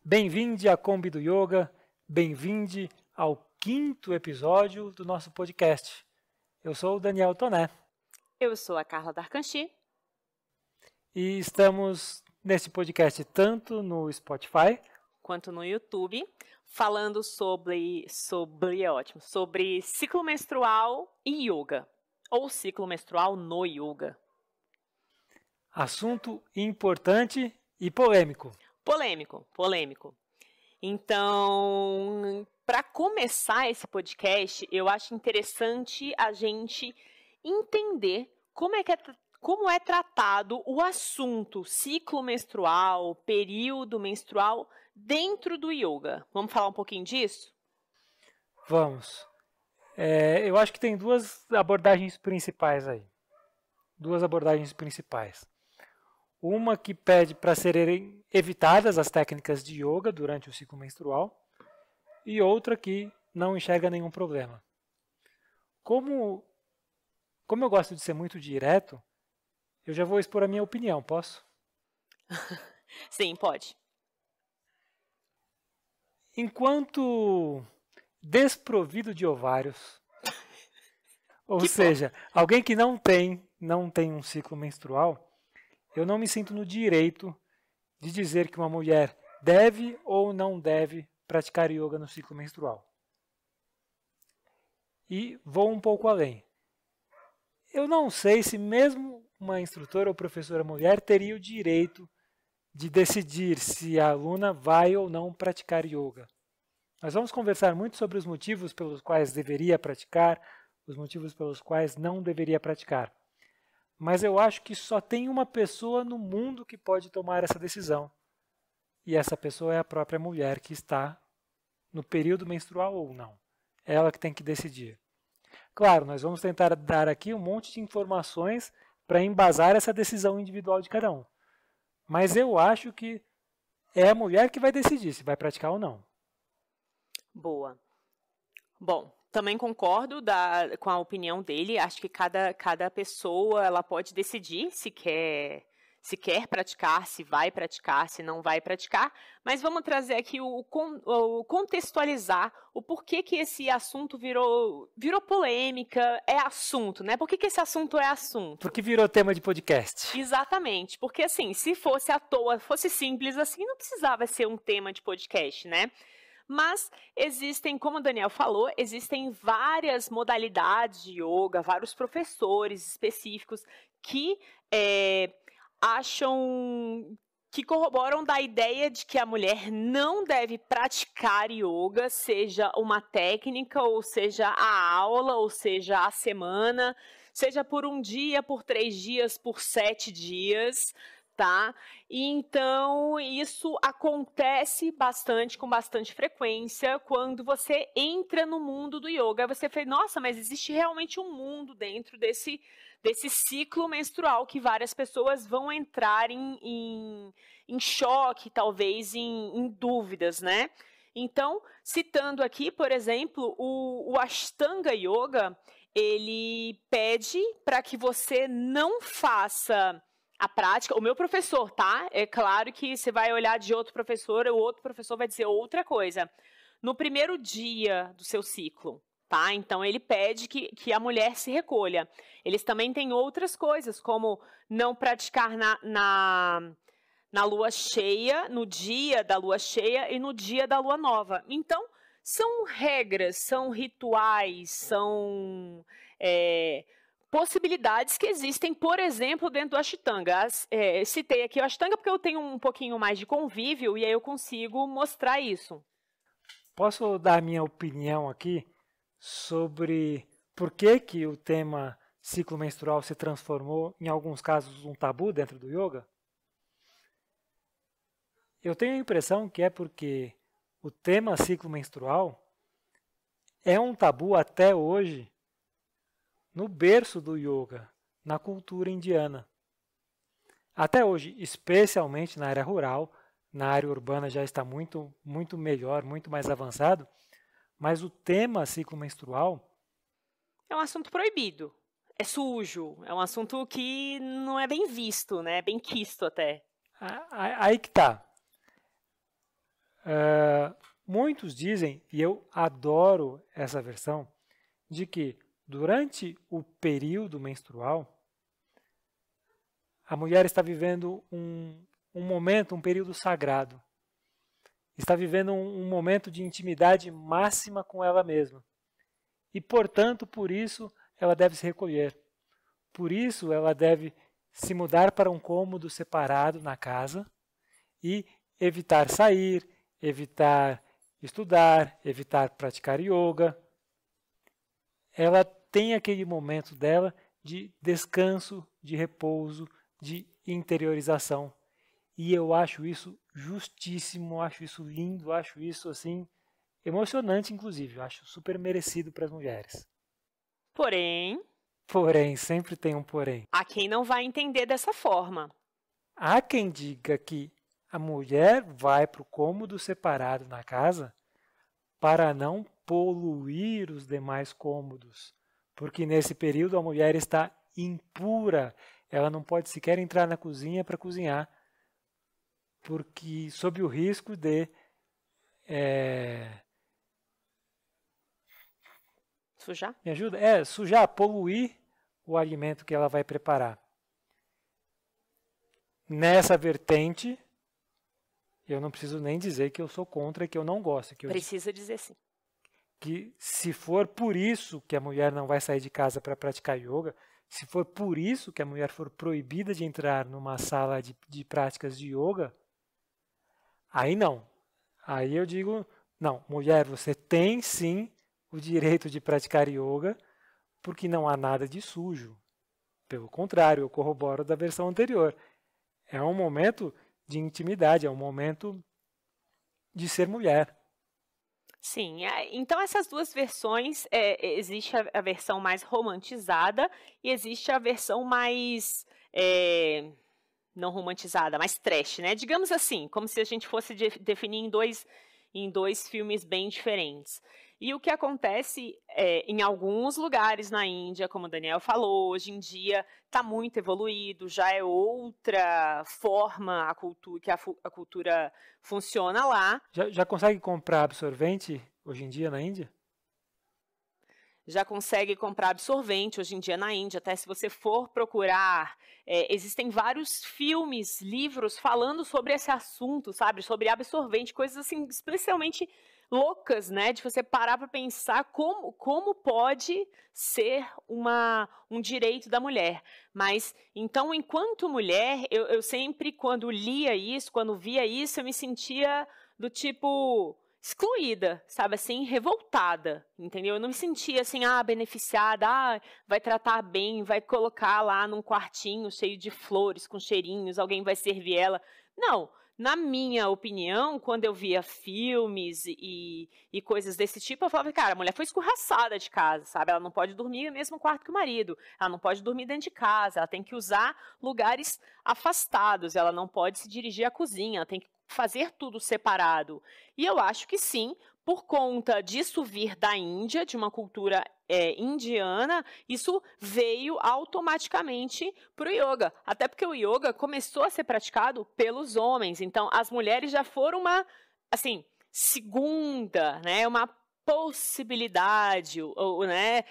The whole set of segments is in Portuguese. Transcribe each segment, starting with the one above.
Bem-vinde à Kombi do Yoga, bem-vinde ao 5º episódio do nosso podcast. Eu sou o Daniel Toné. Eu sou a Carla Darcanchi. E estamos nesse podcast tanto no Spotify quanto no YouTube, falando sobre ciclo menstrual e yoga, ou ciclo menstrual no yoga. Assunto importante e polêmico. Polêmico. Então, para começar esse podcast, eu acho interessante a gente entender como é tratado o assunto ciclo menstrual, período menstrual dentro do yoga. Vamos falar um pouquinho disso? Vamos. Eu acho que tem duas abordagens principais aí. Uma que pede para serem evitadas as técnicas de yoga durante o ciclo menstrual e outra que não enxerga nenhum problema. Como eu gosto de ser muito direto, eu já vou expor a minha opinião, posso? Sim, pode. Enquanto desprovido de ovários, ou seja, alguém que não tem um ciclo menstrual, eu não me sinto no direito de dizer que uma mulher deve ou não deve praticar yoga no ciclo menstrual. E vou um pouco além. Eu não sei se mesmo uma instrutora ou professora mulher teria o direito de decidir se a aluna vai ou não praticar yoga. Nós vamos conversar muito sobre os motivos pelos quais deveria praticar, os motivos pelos quais não deveria praticar. Mas eu acho que só tem uma pessoa no mundo que pode tomar essa decisão. E essa pessoa é a própria mulher que está no período menstrual ou não. É ela que tem que decidir. Claro, nós vamos tentar dar aqui um monte de informações para embasar essa decisão individual de cada um. Mas eu acho que é a mulher que vai decidir se vai praticar ou não. Boa. Bom, também concordo com a opinião dele. Acho que cada pessoa ela pode decidir se quer praticar, se vai praticar, se não vai praticar. Mas vamos trazer aqui o contextualizar o porquê que esse assunto virou polêmica, é assunto, né? Por que esse assunto é assunto? Porque virou tema de podcast. Exatamente, porque assim, se fosse à toa, fosse simples assim, não precisava ser um tema de podcast, né? Mas existem, como o Daniel falou, existem várias modalidades de yoga, vários professores específicos que que corroboram da ideia de que a mulher não deve praticar yoga, seja uma técnica, ou seja a aula, ou seja a semana, seja por 1 dia, por 3 dias, por 7 dias, tá? E então isso acontece com bastante frequência quando você entra no mundo do yoga. Você fala, nossa, mas existe realmente um mundo dentro desse ciclo menstrual que várias pessoas vão entrar em choque, talvez em dúvidas, né? Então, citando aqui, por exemplo, o Ashtanga Yoga, ele pede para que você não faça a prática. O meu professor, tá? É claro que você vai olhar de outro professor, o outro professor vai dizer outra coisa. No primeiro dia do seu ciclo, tá? Então, ele pede que a mulher se recolha. Eles também têm outras coisas, como não praticar na lua cheia, no dia da lua cheia e no dia da lua nova. Então, são regras, são rituais, são possibilidades que existem, por exemplo, dentro do Ashtanga. Citei aqui o Ashtanga porque eu tenho um pouquinho mais de convívio e aí eu consigo mostrar isso. Posso dar a minha opinião aqui sobre por que o tema ciclo menstrual se transformou, em alguns casos, um tabu dentro do yoga? Eu tenho a impressão que é porque o tema ciclo menstrual é um tabu até hoje no berço do yoga, na cultura indiana. Até hoje, especialmente na área rural, na área urbana já está muito melhor, muito mais avançado, mas o tema ciclo menstrual é um assunto proibido, é sujo, é um assunto que não é bem visto, né? É bem quisto até. Aí que tá. Muitos dizem, e eu adoro essa versão, de que durante o período menstrual, a mulher está vivendo um momento, um período sagrado. Está vivendo um momento de intimidade máxima com ela mesma. E, portanto, por isso, ela deve se recolher. Por isso, ela deve se mudar para um cômodo separado na casa e evitar sair, evitar estudar, evitar praticar yoga. Ela tem aquele momento dela de descanso, de repouso, de interiorização. E eu acho isso justíssimo, acho isso lindo, acho isso assim emocionante, inclusive. Eu acho super merecido para as mulheres. Porém, sempre tem um porém. Há quem não vai entender dessa forma. Há quem diga que a mulher vai para o cômodo separado na casa para não poluir os demais cômodos, porque nesse período a mulher está impura, ela não pode sequer entrar na cozinha para cozinhar, porque sob o risco de sujar? Me ajuda? Sujar, poluir o alimento que ela vai preparar. Nessa vertente, eu não preciso nem dizer que eu sou contra, que eu não gosto. Precisa dizer sim. Que se for por isso que a mulher não vai sair de casa para praticar yoga, se for por isso que a mulher for proibida de entrar numa sala de práticas de yoga, aí não. Aí eu digo, não, mulher, você tem sim o direito de praticar yoga, porque não há nada de sujo. Pelo contrário, eu corroboro da versão anterior. É um momento de intimidade, é um momento de ser mulher. Sim, então essas duas versões, existe a versão mais romantizada e existe a versão mais, não romantizada, mais trash, né? Digamos assim, como se a gente fosse definir em dois filmes bem diferentes. E o que acontece em alguns lugares na Índia, como o Daniel falou, hoje em dia está muito evoluído, já é outra forma que a cultura funciona lá. Já consegue comprar absorvente hoje em dia na Índia? Já consegue comprar absorvente hoje em dia na Índia, até se você for procurar, existem vários filmes, livros falando sobre esse assunto, sabe, sobre absorvente, coisas assim, especialmente loucas, né, de você parar para pensar como pode ser um direito da mulher. Mas, então, enquanto mulher, eu sempre, quando lia isso, quando via isso, eu me sentia do tipo excluída, sabe, assim, revoltada, entendeu? Eu não me sentia assim, beneficiada, vai tratar bem, vai colocar lá num quartinho cheio de flores, com cheirinhos, alguém vai servir ela. Não, na minha opinião, quando eu via filmes e coisas desse tipo, eu falava, cara, a mulher foi escorraçada de casa, sabe? Ela não pode dormir no mesmo quarto que o marido, ela não pode dormir dentro de casa, ela tem que usar lugares afastados, ela não pode se dirigir à cozinha, ela tem que fazer tudo separado. E eu acho que sim, por conta disso vir da Índia, de uma cultura indiana, isso veio automaticamente para o yoga. Até porque o yoga começou a ser praticado pelos homens. Então, as mulheres já foram uma, assim, segunda, né, uma possibilidade, né?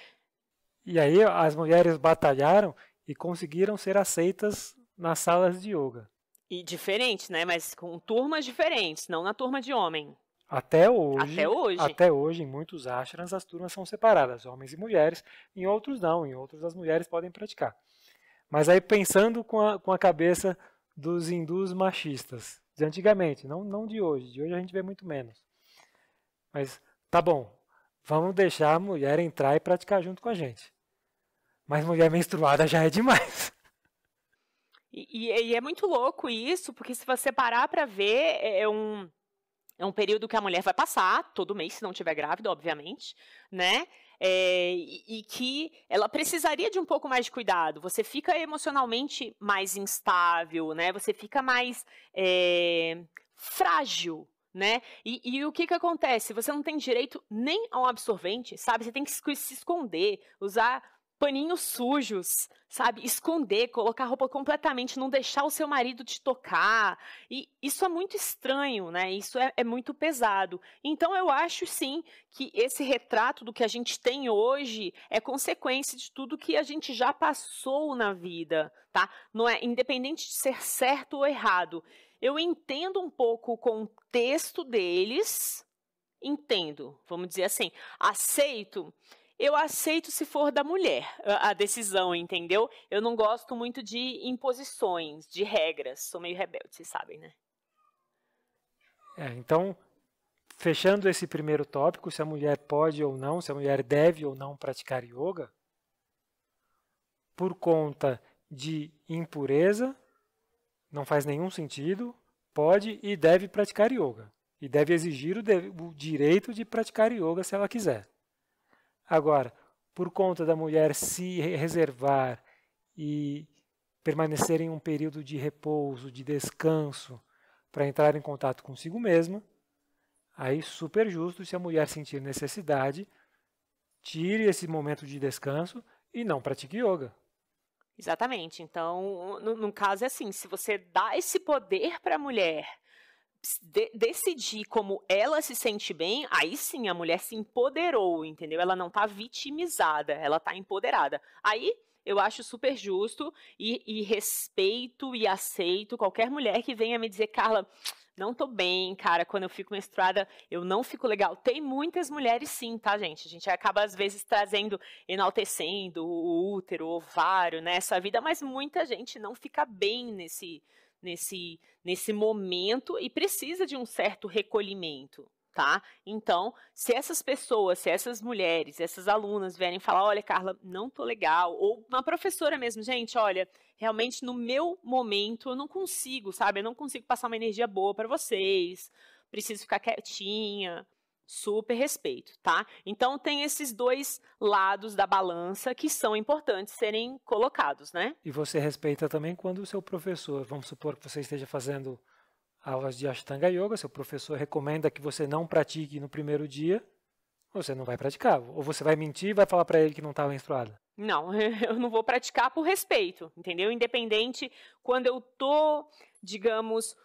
E aí as mulheres batalharam e conseguiram ser aceitas nas salas de yoga. E diferentes, né? Mas com turmas diferentes, não na turma de homem. Até hoje, em muitos ashrams, as turmas são separadas, homens e mulheres. Em outros não, em outros as mulheres podem praticar. Mas aí pensando com a cabeça dos hindus machistas, de antigamente, não de hoje a gente vê muito menos. Mas tá bom, vamos deixar a mulher entrar e praticar junto com a gente. Mas mulher menstruada já é demais. E é muito louco isso, porque se você parar para ver, é um período que a mulher vai passar, todo mês, se não estiver grávida, obviamente, né? E que ela precisaria de um pouco mais de cuidado. Você fica emocionalmente mais instável, né? Você fica mais frágil, né? E o que acontece? Você não tem direito nem a um absorvente, sabe? Você tem que se esconder, usar paninhos sujos, sabe? Esconder, colocar a roupa completamente, não deixar o seu marido te tocar. E isso é muito estranho, né? Isso é muito pesado. Então, eu acho sim que esse retrato do que a gente tem hoje é consequência de tudo que a gente já passou na vida, tá? Não é independente de ser certo ou errado. Eu entendo um pouco o contexto deles, entendo, vamos dizer assim, aceito. Eu aceito se for da mulher a decisão, entendeu? Eu não gosto muito de imposições, de regras. Sou meio rebelde, vocês sabem, né? Então, fechando esse primeiro tópico, se a mulher pode ou não, se a mulher deve ou não praticar yoga, por conta de impureza, não faz nenhum sentido, pode e deve praticar yoga. E deve exigir o direito de praticar yoga se ela quiser. Agora, por conta da mulher se reservar e permanecer em um período de repouso, de descanso, para entrar em contato consigo mesma, aí super justo se a mulher sentir necessidade, tire esse momento de descanso e não pratique yoga. Exatamente. Então, no caso é assim, se você dá esse poder para a mulher decidir como ela se sente bem, aí sim a mulher se empoderou, entendeu? Ela não está vitimizada, ela está empoderada. Aí eu acho super justo e respeito e aceito qualquer mulher que venha me dizer, Carla, não tô bem, cara, quando eu fico menstruada, eu não fico legal. Tem muitas mulheres sim, tá, gente? A gente acaba, às vezes, enaltecendo o útero, o ovário, né, essa vida, mas muita gente não fica bem nesse momento e precisa de um certo recolhimento, tá? Então, se essas pessoas, se essas mulheres, essas alunas vierem falar, olha, Carla, não tô legal, ou uma professora mesmo, gente, olha, realmente no meu momento eu não consigo, sabe? Eu não consigo passar uma energia boa para vocês, preciso ficar quietinha, super respeito, tá? Então tem esses dois lados da balança que são importantes serem colocados, né? E você respeita também quando o seu professor, vamos supor que você esteja fazendo aulas de Ashtanga Yoga, seu professor recomenda que você não pratique no primeiro dia, você não vai praticar. Ou você vai mentir e vai falar para ele que não está menstruada. Não, eu não vou praticar por respeito, entendeu? Independente, quando eu tô, digamos,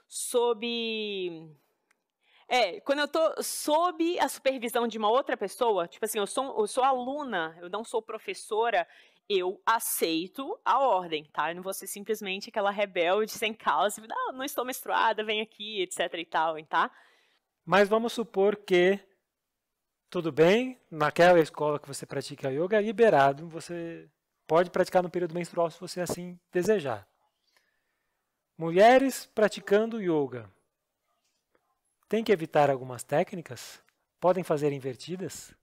quando eu tô sob a supervisão de uma outra pessoa, tipo assim, eu sou aluna, eu não sou professora, eu aceito a ordem, tá? Eu não vou ser simplesmente aquela rebelde sem causa, não estou menstruada, vem aqui, etc e tal, tá? Mas vamos supor que tudo bem, naquela escola que você pratica yoga é liberado, você pode praticar no período menstrual se você assim desejar. Mulheres praticando yoga, tem que evitar algumas técnicas? Podem fazer invertidas?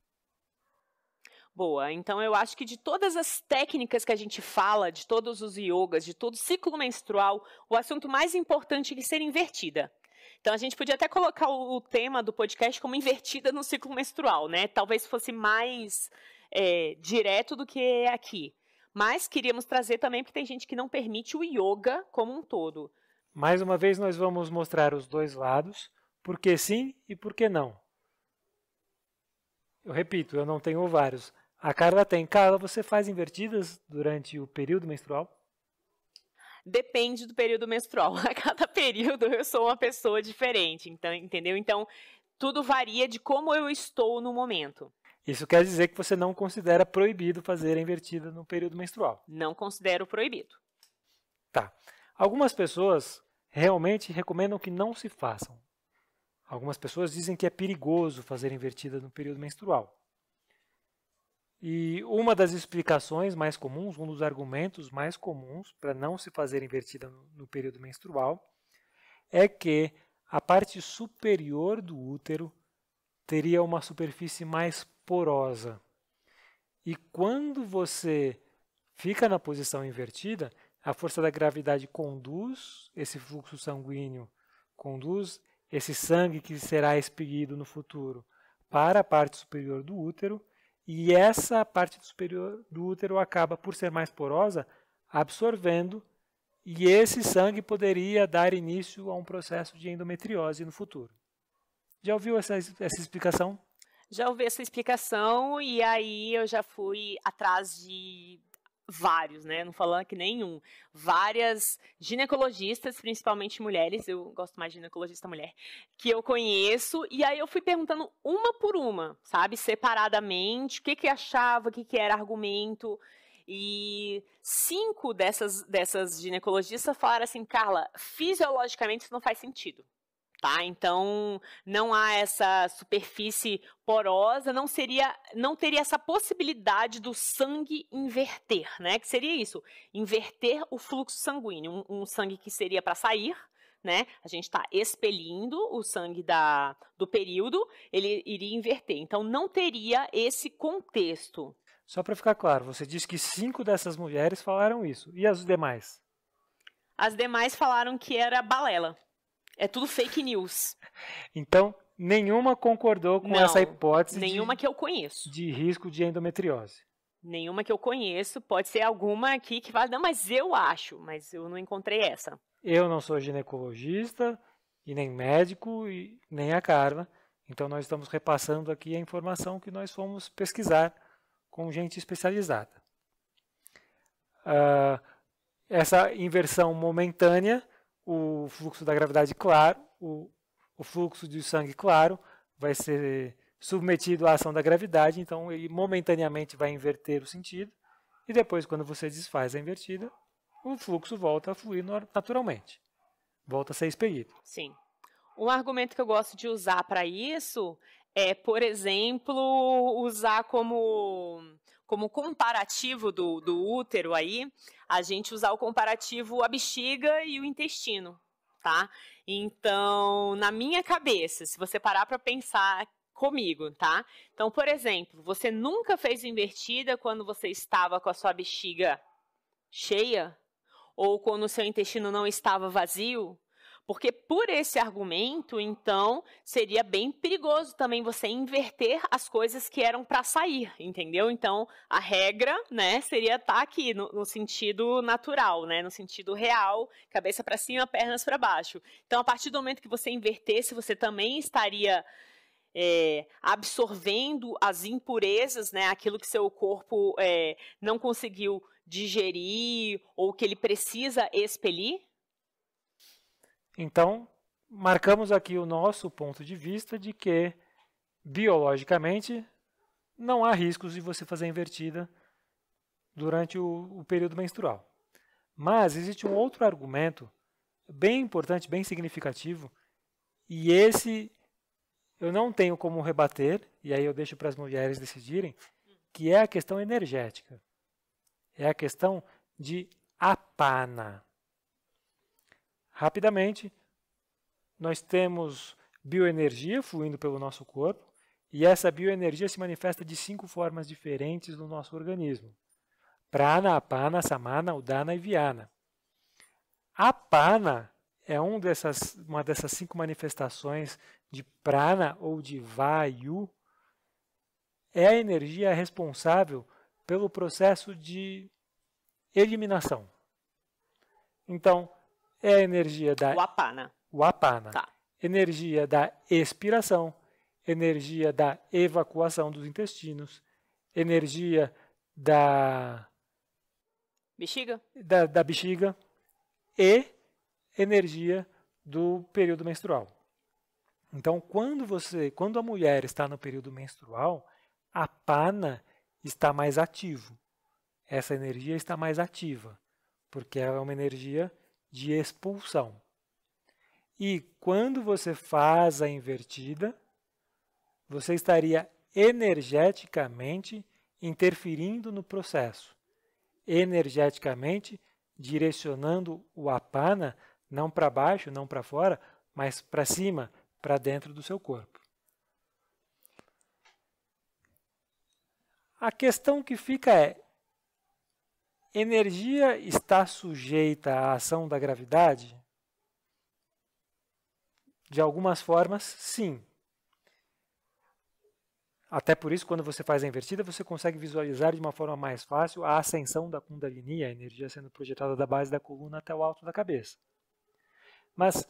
Boa, então eu acho que de todas as técnicas que a gente fala, de todos os yogas, de todo o ciclo menstrual, o assunto mais importante é ser invertida. Então a gente podia até colocar o tema do podcast como invertida no ciclo menstrual, né? Talvez fosse mais direto do que aqui. Mas queríamos trazer também, porque tem gente que não permite o yoga como um todo. Mais uma vez nós vamos mostrar os dois lados, por que sim e por que não. Eu repito, eu não tenho ovários. A Carla tem. Carla, você faz invertidas durante o período menstrual? Depende do período menstrual. A cada período eu sou uma pessoa diferente, então, entendeu? Então, tudo varia de como eu estou no momento. Isso quer dizer que você não considera proibido fazer a invertida no período menstrual? Não considero proibido. Tá. Algumas pessoas realmente recomendam que não se façam. Algumas pessoas dizem que é perigoso fazer invertida no período menstrual. E uma das explicações mais comuns, um dos argumentos mais comuns para não se fazer invertida no período menstrual é que a parte superior do útero teria uma superfície mais porosa. E quando você fica na posição invertida, a força da gravidade conduz esse fluxo sanguíneo, conduz esse sangue que será expelido no futuro para a parte superior do útero, e essa parte superior do útero acaba, por ser mais porosa, absorvendo, e esse sangue poderia dar início a um processo de endometriose no futuro. Já ouviu essa explicação? Já ouvi essa explicação e aí eu já fui atrás de vários, né? Não falando que nenhum. Várias ginecologistas, principalmente mulheres, eu gosto mais de ginecologista mulher, que eu conheço, e aí eu fui perguntando uma por uma, sabe? Separadamente, o que que achava, o que que era argumento. E 5 dessas ginecologistas falaram assim, Carla, fisiologicamente isso não faz sentido. Tá? Então, não há essa superfície porosa, não teria essa possibilidade do sangue inverter, né? Que seria isso, inverter o fluxo sanguíneo, um sangue que seria para sair, né? A gente está expelindo o sangue do período, ele iria inverter. Então, não teria esse contexto. Só para ficar claro, você disse que 5 dessas mulheres falaram isso. E as demais? As demais falaram que era balela. É tudo fake news. Então, nenhuma concordou com essa hipótese nenhuma que eu conheço. De risco de endometriose. Nenhuma que eu conheço. Pode ser alguma aqui que fala, não, mas eu acho, mas eu não encontrei essa. Eu não sou ginecologista, e nem médico, e nem a Carla. Então, nós estamos repassando aqui a informação que nós fomos pesquisar com gente especializada. Essa inversão momentânea, o fluxo da gravidade claro, o fluxo de sangue claro vai ser submetido à ação da gravidade, então ele momentaneamente vai inverter o sentido, e depois, quando você desfaz a invertida, o fluxo volta a fluir naturalmente, volta a ser expelido. Sim. Um argumento que eu gosto de usar para isso é, por exemplo, usar como comparativo do útero aí, a gente usar o comparativo a bexiga e o intestino, tá? Então, na minha cabeça, se você parar para pensar comigo, tá? Então, por exemplo, você nunca fez invertida quando você estava com a sua bexiga cheia? Ou quando o seu intestino não estava vazio? Porque por esse argumento, então, seria bem perigoso também você inverter as coisas que eram para sair, entendeu? Então, a regra, né, seria estar aqui no sentido natural, né, no sentido real, cabeça para cima, pernas para baixo. Então, a partir do momento que você invertesse, você também estaria absorvendo as impurezas, né, aquilo que seu corpo não conseguiu digerir ou que ele precisa expelir. Então, marcamos aqui o nosso ponto de vista de que, biologicamente, não há riscos de você fazer invertida durante o período menstrual. Mas existe um outro argumento bem importante, bem significativo, e esse eu não tenho como rebater, e aí eu deixo para as mulheres decidirem, que é a questão energética. É a questão de apana. Rapidamente, nós temos bioenergia fluindo pelo nosso corpo, e essa bioenergia se manifesta de 5 formas diferentes no nosso organismo. Prana, apana, samana, udana e vyana. Apana é uma dessas 5 manifestações de prana ou de vayu. É a energia responsável pelo processo de eliminação. Então, é a energia da... O apana. Tá. Energia da expiração, energia da evacuação dos intestinos, energia da bexiga, da bexiga e energia do período menstrual. Então, quando a mulher está no período menstrual, a apana está mais ativo. Essa energia está mais ativa, porque ela é uma energia de expulsão. E quando você faz a invertida, você estaria energeticamente interferindo no processo, energeticamente direcionando o apana não para baixo, não para fora, mas para cima, para dentro do seu corpo. A questão que fica é: energia está sujeita à ação da gravidade? De algumas formas, sim. Até por isso, quando você faz a invertida, você consegue visualizar de uma forma mais fácil a ascensão da Kundalini, a energia sendo projetada da base da coluna até o alto da cabeça. Mas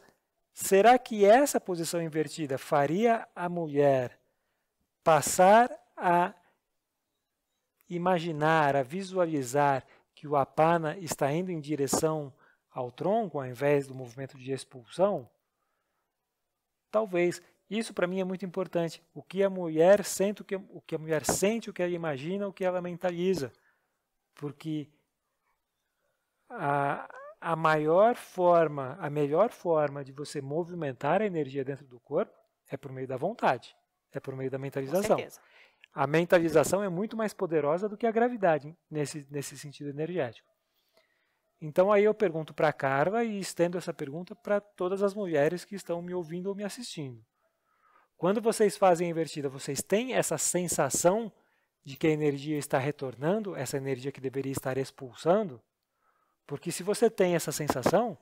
será que essa posição invertida faria a mulher passar a imaginar, a visualizar que o apana está indo em direção ao tronco, ao invés do movimento de expulsão, talvez. Isso para mim é muito importante. O que a mulher sente, o que a mulher sente, o que ela imagina, o que ela mentaliza. Porque a melhor forma de você movimentar a energia dentro do corpo é por meio da vontade, é por meio da mentalização. Com certeza. A mentalização é muito mais poderosa do que a gravidade nesse sentido energético. Então aí eu pergunto para a Carla e estendo essa pergunta para todas as mulheres que estão me ouvindo ou me assistindo. Quando vocês fazem a invertida, vocês têm essa sensação de que a energia está retornando, essa energia que deveria estar expulsando? Porque se você tem essa sensação,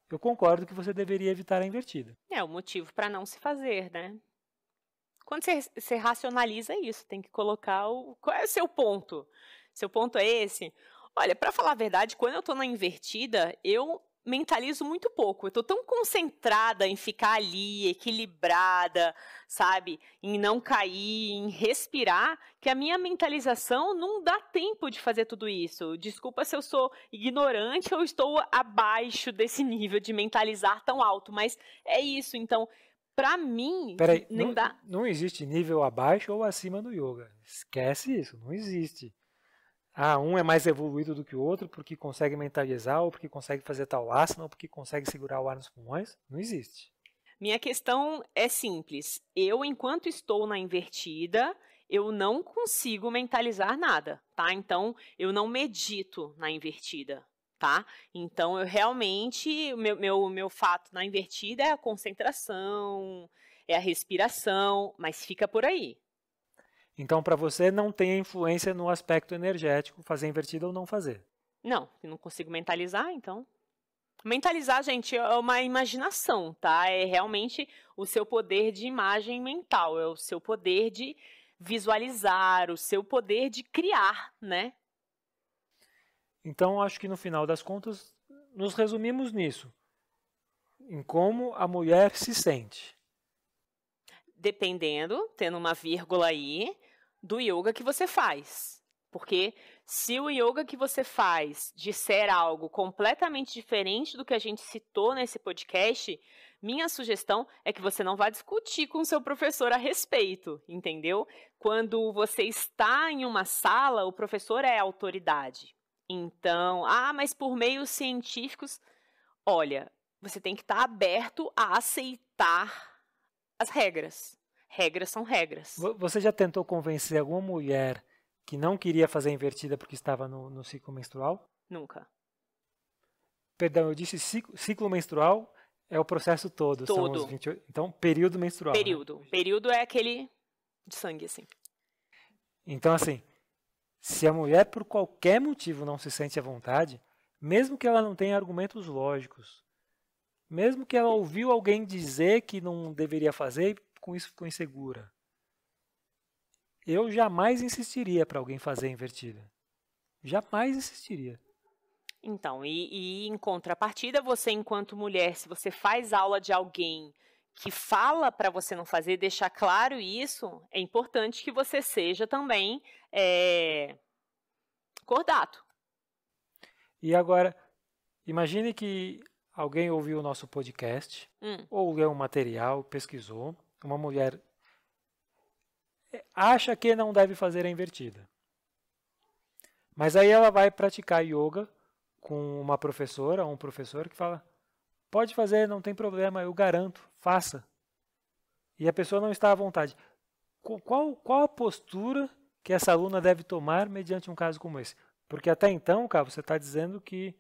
eu concordo que você deveria evitar a invertida. É o motivo para não se fazer, né? Quando você racionaliza isso, tem que colocar qual é o seu ponto. Seu ponto é esse? Olha, para falar a verdade, quando eu estou na invertida, eu mentalizo muito pouco. Eu estou tão concentrada em ficar ali, equilibrada, sabe? Em não cair, em respirar, que a minha mentalização não dá tempo de fazer tudo isso. Desculpa se eu sou ignorante ou estou abaixo desse nível de mentalizar tão alto, mas é isso. Então, para mim, Peraí, dá. Não existe nível abaixo ou acima do yoga. Esquece isso, não existe. Um é mais evoluído do que o outro porque consegue mentalizar, ou porque consegue fazer tal asana, ou porque consegue segurar o ar nos pulmões. Não existe. Minha questão é simples. Eu, enquanto estou na invertida, eu não consigo mentalizar nada, tá? Então, eu não medito na invertida, tá? Então, eu realmente, o meu fato na invertida é a concentração, é a respiração, mas fica por aí. Então, para você, não tem influência no aspecto energético, fazer invertida ou não fazer. Não, eu não consigo mentalizar, então. Mentalizar, gente, é uma imaginação, tá? É realmente o seu poder de imagem mental, é o seu poder de visualizar, o seu poder de criar, né? Então, acho que no final das contas, nos resumimos nisso. Em como a mulher se sente. Dependendo, tendo uma vírgula aí, do yoga que você faz. Porque se o yoga que você faz disser algo completamente diferente do que a gente citou nesse podcast, minha sugestão é que você não vá discutir com o seu professor a respeito, entendeu? Quando você está em uma sala, o professor é a autoridade. Então, mas por meios científicos, olha, você tem que estar aberto a aceitar as regras. Regras são regras. Você já tentou convencer alguma mulher que não queria fazer invertida porque estava no ciclo menstrual? Nunca. Perdão, eu disse ciclo menstrual é o processo todo. São os 28, então, período menstrual. Período. Né? Período é aquele de sangue, assim. Então, assim, se a mulher por qualquer motivo não se sente à vontade, mesmo que ela não tenha argumentos lógicos, mesmo que ela ouviu alguém dizer que não deveria fazer e com isso ficou insegura, eu jamais insistiria para alguém fazer invertida. Jamais insistiria. Então, e em contrapartida, você enquanto mulher, se você faz aula de alguém que fala para você não fazer, deixar claro isso, é importante que você seja também cordato. E agora, imagine que alguém ouviu o nosso podcast, ou leu um material, pesquisou, uma mulher acha que não deve fazer a invertida. Mas aí ela vai praticar yoga com uma professora ou um professor que fala, pode fazer, não tem problema, eu garanto, faça. E a pessoa não está à vontade. Qual a postura que essa aluna deve tomar mediante um caso como esse? Porque até então, cara, você está dizendo que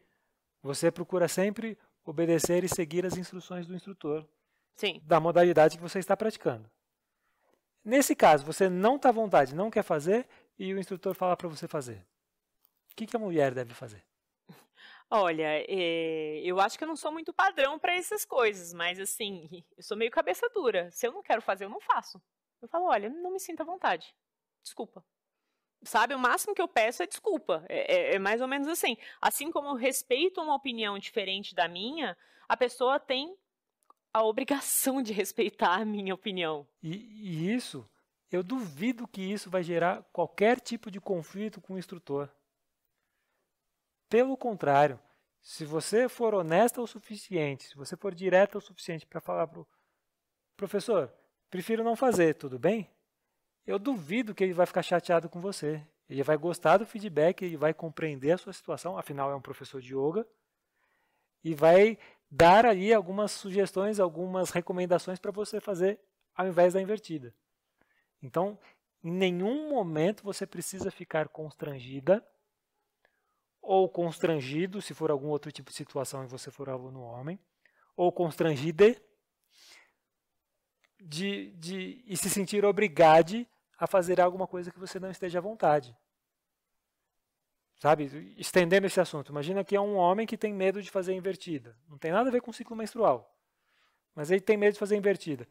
você procura sempre obedecer e seguir as instruções do instrutor. Sim. Da modalidade que você está praticando. Nesse caso, você não está à vontade, não quer fazer, e o instrutor fala para você fazer. O que a mulher deve fazer? Olha, eu acho que eu não sou muito padrão para essas coisas, mas assim, eu sou meio cabeça dura. Se eu não quero fazer, eu não faço. Eu falo, olha, não me sinto à vontade. Desculpa. Sabe, o máximo que eu peço é desculpa. É mais ou menos assim. Assim como eu respeito uma opinião diferente da minha, a pessoa tem a obrigação de respeitar a minha opinião. E isso eu duvido que isso vai gerar qualquer tipo de conflito com o instrutor. Pelo contrário, se você for honesta o suficiente, se você for direta o suficiente para falar para o professor, prefiro não fazer, tudo bem? Eu duvido que ele vai ficar chateado com você. Ele vai gostar do feedback, ele vai compreender a sua situação, afinal é um professor de yoga, e vai dar ali algumas sugestões, algumas recomendações para você fazer ao invés da invertida. Então, em nenhum momento você precisa ficar constrangida ou constrangido, se for algum outro tipo de situação e você for aluno homem, ou constrangida e se sentir obrigado a fazer alguma coisa que você não esteja à vontade. Sabe? Estendendo esse assunto. Imagina que é um homem que tem medo de fazer invertida. Não tem nada a ver com ciclo menstrual. Mas ele tem medo de fazer invertida.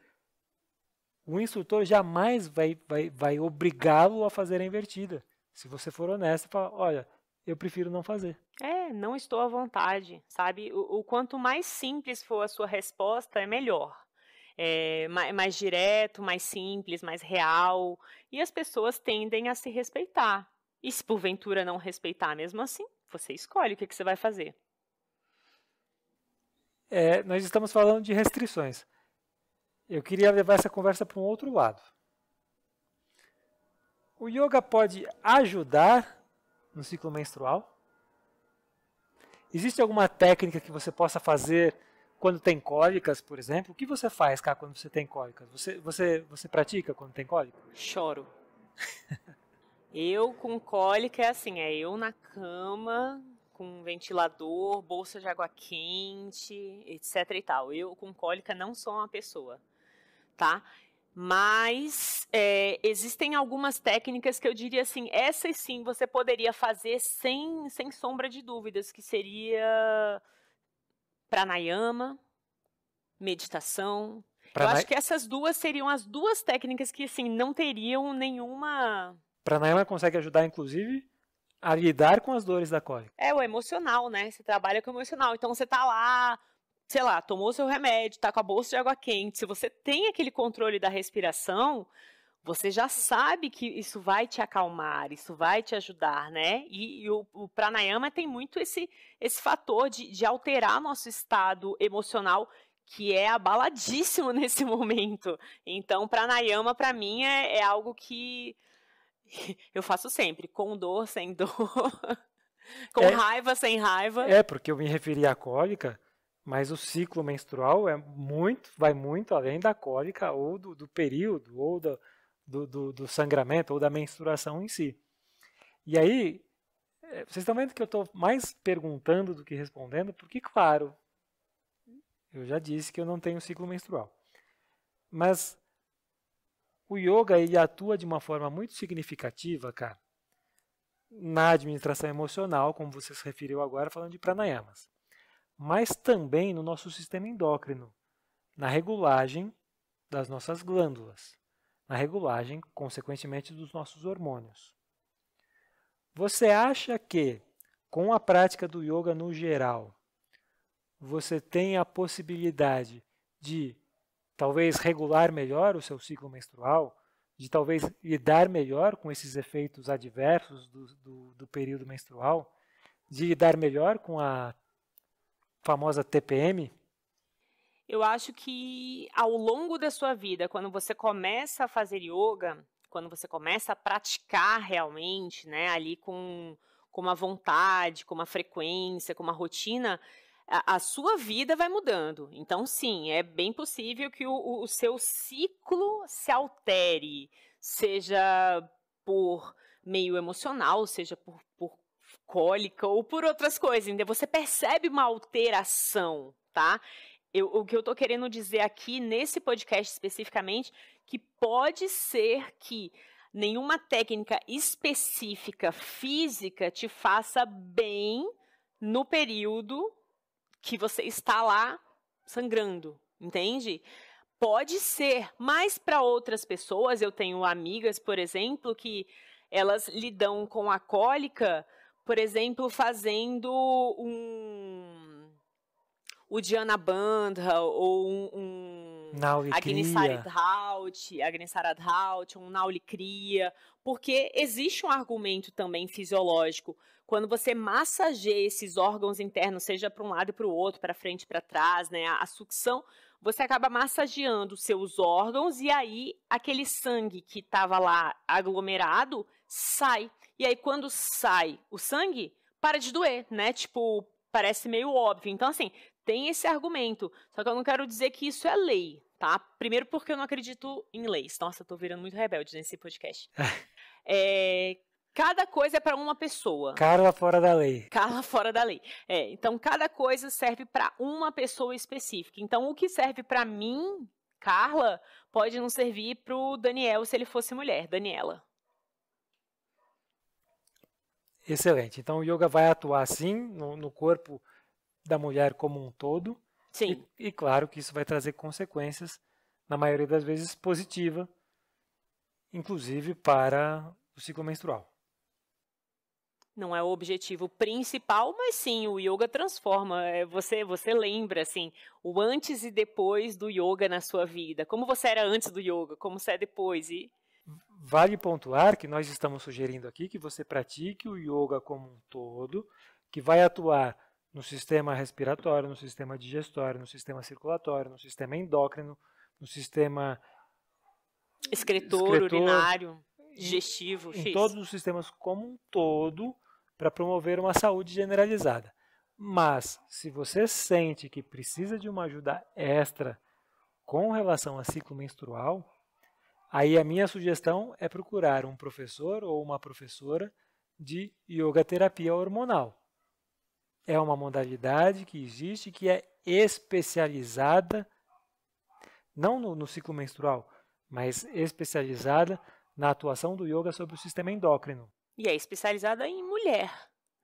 O instrutor jamais vai obrigá-lo a fazer a invertida. Se você for honesto, fala, olha, eu prefiro não fazer. Não estou à vontade, sabe? O quanto mais simples for a sua resposta, é melhor. Mais direto, mais simples, mais real. E as pessoas tendem a se respeitar. E se porventura não respeitar mesmo assim, você escolhe o que você vai fazer. Nós estamos falando de restrições. Eu queria levar essa conversa para um outro lado. O yoga pode ajudar no ciclo menstrual? Existe alguma técnica que você possa fazer quando tem cólicas, por exemplo? O que você faz, cá, quando você tem cólicas? Você pratica quando tem cólica? Choro. Eu com cólica é assim, eu na cama, com um ventilador, bolsa de água quente, etc e tal. Eu com cólica não sou uma pessoa, tá? Mas existem algumas técnicas que eu diria assim, essas sim você poderia fazer sem sombra de dúvidas, que seria pranayama, meditação. Eu acho que essas duas seriam as duas técnicas que assim, não teriam nenhuma... Pranayama consegue ajudar, inclusive, a lidar com as dores da cólica. O emocional, né? Você trabalha com o emocional. Então, você tá lá, sei lá, tomou seu remédio, tá com a bolsa de água quente. Se você tem aquele controle da respiração, você já sabe que isso vai te acalmar, isso vai te ajudar, né? E o pranayama tem muito esse fator de alterar nosso estado emocional, que é abaladíssimo nesse momento. Então, pranayama, para mim, é algo que... eu faço sempre, com dor, sem dor, com raiva, sem raiva. Porque eu me referi à cólica, mas o ciclo menstrual vai muito além da cólica ou do período, ou do sangramento, ou da menstruação em si. E aí, vocês estão vendo que eu estou mais perguntando do que respondendo, porque, claro, eu já disse que eu não tenho ciclo menstrual. Mas... o yoga ele atua de uma forma muito significativa, cara, na administração emocional, como você se referiu agora, falando de pranayamas. Mas também no nosso sistema endócrino, na regulagem das nossas glândulas, na regulagem, consequentemente, dos nossos hormônios. Você acha que, com a prática do yoga no geral, você tem a possibilidade de talvez regular melhor o seu ciclo menstrual, de talvez lidar melhor com esses efeitos adversos do período menstrual, de lidar melhor com a famosa TPM? Eu acho que ao longo da sua vida, quando você começa a fazer yoga, quando você começa a praticar realmente, né, ali com uma vontade, com uma frequência, com uma rotina, a sua vida vai mudando. Então, sim, é bem possível que o seu ciclo se altere, seja por meio emocional, seja por cólica ou por outras coisas. Então, você percebe uma alteração, tá? O que eu estou querendo dizer aqui, nesse podcast especificamente, que pode ser que nenhuma técnica específica física te faça bem no período que você está lá sangrando, entende? Pode ser, mas para outras pessoas, eu tenho amigas, por exemplo, que elas lidam com a cólica, por exemplo, fazendo o Dhyana Bandha ou Agnisaradhaut, um Nauli Kriya, porque existe um argumento também fisiológico. Quando você massageia esses órgãos internos, seja para um lado e para o outro, para frente e para trás, né, a sucção, você acaba massageando os seus órgãos e aí aquele sangue que estava lá aglomerado sai. E aí quando sai o sangue, para de doer, né? Tipo, parece meio óbvio. Então, assim, tem esse argumento. Só que eu não quero dizer que isso é lei, tá? Primeiro porque eu não acredito em leis. Nossa, eu tô virando muito rebelde nesse podcast. Cada coisa é para uma pessoa. Carla fora da lei. Carla fora da lei. Então, cada coisa serve para uma pessoa específica. Então, o que serve para mim, Carla, pode não servir para o Daniel se ele fosse mulher, Daniela. Excelente. Então, o yoga vai atuar, sim, no corpo da mulher como um todo. Sim. E claro que isso vai trazer consequências, na maioria das vezes, positiva, inclusive para o ciclo menstrual. Não é o objetivo principal, mas sim, o yoga transforma. Você lembra, assim, o antes e depois do yoga na sua vida. Como você era antes do yoga, como você é depois. Vale pontuar que nós estamos sugerindo aqui que você pratique o yoga como um todo, que vai atuar no sistema respiratório, no sistema digestório, no sistema circulatório, no sistema endócrino, no sistema excretor, urinário, digestivo. Em todos os sistemas como um todo, para promover uma saúde generalizada. Mas, se você sente que precisa de uma ajuda extra com relação a ciclo menstrual, aí a minha sugestão é procurar um professor ou uma professora de yoga terapia hormonal. É uma modalidade que existe, que é especializada, não no ciclo menstrual, mas especializada na atuação do yoga sobre o sistema endócrino. E é especializada em mulher,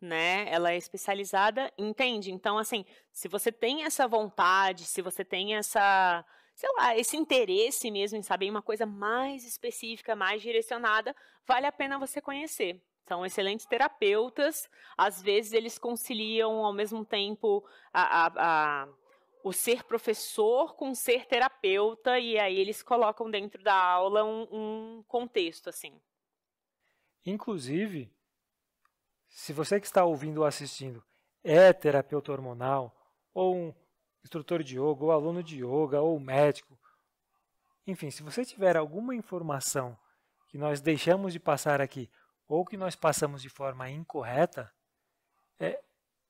né? Ela é especializada, entende? Então, assim, se você tem essa vontade, se você tem essa, sei lá, esse interesse mesmo em saber uma coisa mais específica, mais direcionada, vale a pena você conhecer. São excelentes terapeutas, às vezes eles conciliam ao mesmo tempo o ser professor com ser terapeuta, e aí eles colocam dentro da aula um contexto, assim. Inclusive, se você que está ouvindo ou assistindo é terapeuta hormonal, ou um instrutor de yoga, ou aluno de yoga, ou médico, enfim, se você tiver alguma informação que nós deixamos de passar aqui, ou que nós passamos de forma incorreta,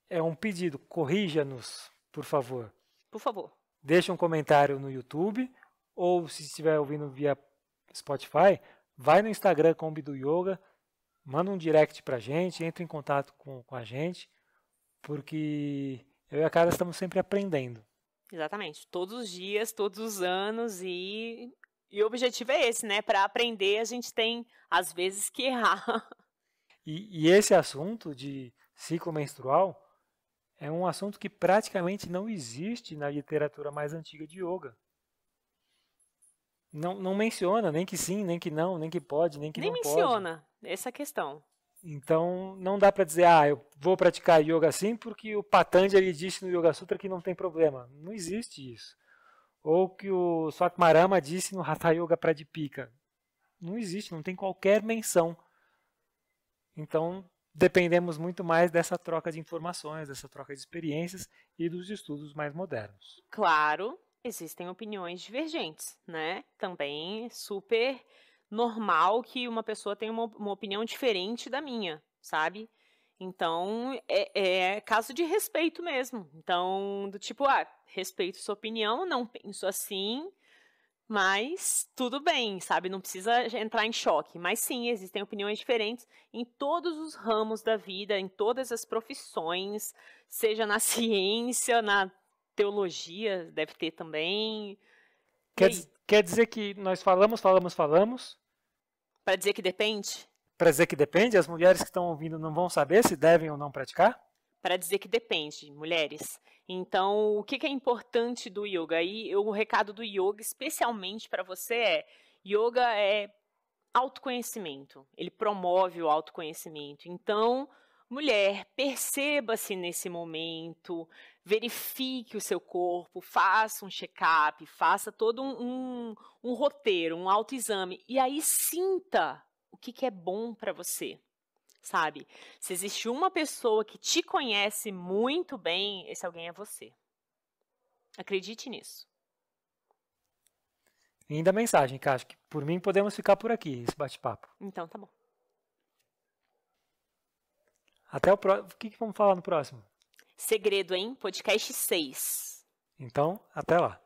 é um pedido, corrija-nos, por favor. Por favor. Deixe um comentário no YouTube, ou se estiver ouvindo via Spotify, vai no Instagram Kombi do Yoga, manda um direct pra gente, entre em contato com a gente, porque eu e a Carla estamos sempre aprendendo. Exatamente, todos os dias, todos os anos, e o objetivo é esse, né? Para aprender a gente tem, às vezes, que errar. E esse assunto de ciclo menstrual é um assunto que praticamente não existe na literatura mais antiga de yoga. Não menciona, nem que sim, nem que não, nem que pode, nem que não pode. Nem menciona, essa é a questão. Então, não dá para dizer, eu vou praticar yoga assim porque o Patanjali disse no Yoga Sutra que não tem problema. Não existe isso. Ou que o Swatmarama disse no Hatha Yoga Pradipika. Não existe, não tem qualquer menção. Então, dependemos muito mais dessa troca de informações, dessa troca de experiências e dos estudos mais modernos. Claro, existem opiniões divergentes, né? Também é super normal que uma pessoa tenha uma opinião diferente da minha, sabe? Então, é caso de respeito mesmo. Então, do tipo, respeito sua opinião, não penso assim, mas tudo bem, sabe? Não precisa entrar em choque. Mas sim, existem opiniões diferentes em todos os ramos da vida, em todas as profissões, seja na ciência, na teologia, deve ter também. Quer dizer que nós falamos? Para dizer que depende? Para dizer que depende? As mulheres que estão ouvindo não vão saber se devem ou não praticar? Para dizer que depende, mulheres. Então, o que é importante do yoga? E o recado do yoga, especialmente para você, yoga é autoconhecimento. Ele promove o autoconhecimento. Então, Mulher, perceba-se nesse momento, verifique o seu corpo, faça um check-up, faça todo um roteiro, um autoexame, e aí sinta o que é bom para você, sabe? Se existe uma pessoa que te conhece muito bem, esse alguém é você. Acredite nisso. Linda mensagem, Kátia. Que por mim podemos ficar por aqui, esse bate-papo. Então tá bom. Até o próximo. O que vamos falar no próximo? Segredo, hein? Podcast 6. Então, até lá.